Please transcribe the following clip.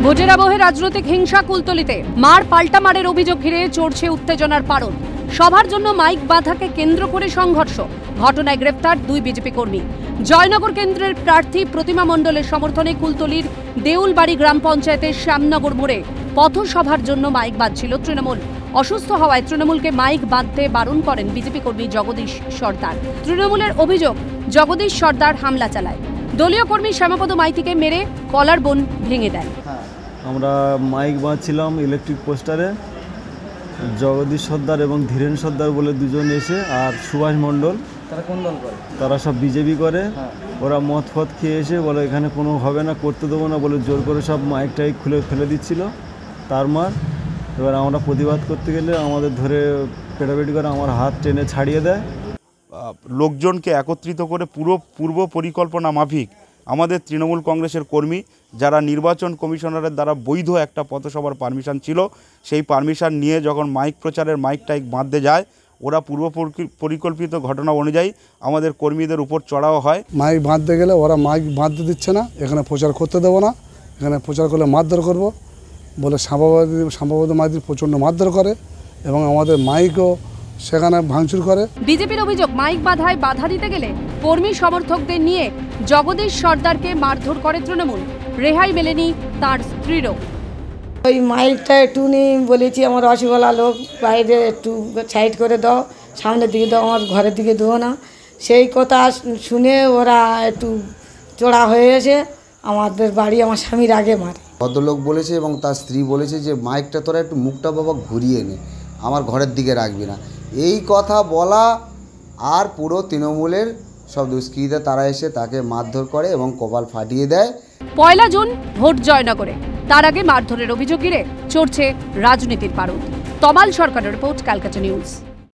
ভোটের আবহে রাজনৈতিক হিংসা কুলতলিতে মার পাল্টা মারের অভিযোগ ঘিরে চড়ছে উত্তেজনার পারদ। সভার জন্য মাইক বাঁধাকে কেন্দ্র করে সংঘর্ষ, ঘটনায় গ্রেফতার 2 বিজেপি কর্মী। জয়নগর কেন্দ্রের প্রার্থী প্রতিমা মণ্ডলের সমর্থনে কুলতলির দেউলবাড়ি গ্রাম পঞ্চায়েতের শ্যামনগর মোড়ে পথসভার জন্য মাইক বাঁধছিল তৃণমূল। অসুস্থ হওয়ায় তৃণমূলকে মাইক বাঁধতে বারণ করেন বিজেপি কর্মী জগদীশ সর্দার। তৃণমূলের অভিযোগ, জগদীশ সর্দার হামলা চালায়। দলীয় কর্মী শ্যামাপদ মাইতিকে মেরে কলার বোন ভেঙে দেয়। আমরা মাইক বাঁধছিলাম ইলেকট্রিক পোস্টারে। জগদীশ সর্দার এবং ধীরেন সর্দার বলে দুজন এসে, আর সুভাষ মণ্ডল, তারা কোন দল করে? তারা সব বিজেপি করে। ওরা মদ ফদ খেয়ে এসে বলে এখানে কোনো হবে না, করতে দেবো না বলে জোর করে সব মাইক টাইক খুলে ফেলে দিচ্ছিল। তার মার এবার আমরা প্রতিবাদ করতে গেলে আমাদের ধরে পেটাপেটি করে আমার হাত টেনে ছাড়িয়ে দেয়। লোকজনকে একত্রিত করে পূর্ব পরিকল্পনা মাফিক আমাদের তৃণমূল কংগ্রেসের কর্মী, যারা নির্বাচন কমিশনারের দ্বারা বৈধ একটা পথসভার পারমিশন ছিল, সেই পারমিশন নিয়ে যখন মাইক প্রচারের মাইক টাইক বাঁধতে যায়, ওরা পূর্ব পরিকল্পিত ঘটনা অনুযায়ী আমাদের কর্মীদের উপর চড়াও হয়। মাইক বাঁধতে গেলে ওরা মাইক বাঁধতে দিচ্ছে না, এখানে প্রচার করতে দেবো না, এখানে প্রচার করলে মারধর করবো বলে সাম্যবাদী মাইতির প্রচণ্ড মারধর করে এবং আমাদের মাইকও সেখানে ভাঙচুর করে। বিজেপির অভিযোগ, মাইক বাধায় বাধা দিতে গেলে কর্মী সমর্থকদের নিয়ে জগদীশ সর্দারকে মারধর করে তৃণমূল। রেহাই মেলেনি তার স্ত্রীরও। ওই মাইকটা একটু বলেছি, আমার রসগোল্লা লোক বাইরে একটু সাইড করে দাও, সামনের দিকে দাও, আমার ঘরের দিকে দেবো না। সেই কথা শুনে ওরা একটু চড়া হয়ে এসে আমাদের বাড়ি আমার স্বামীর আগে মারে। ভদ্রলোক বলেছে এবং তার স্ত্রী বলেছে যে মাইকটা তোরা একটু মুখটা বাবা ঘুরিয়ে নে, আমার ঘরের দিকে রাখবি না। এই কথা বলা আর পুরো তৃণমূলের সব দুষ্কৃতীরা তারা এসে তাকে মারধর করে এবং কপাল ফাটিয়ে দেয়। 1 জুন ভোট জয়নগরে, তার আগে মারধরের অভিযোগ ঘিরে চড়ছে রাজনীতির পারদ। তমাল সরকারের রিপোর্ট, ক্যালকাটা নিউজ।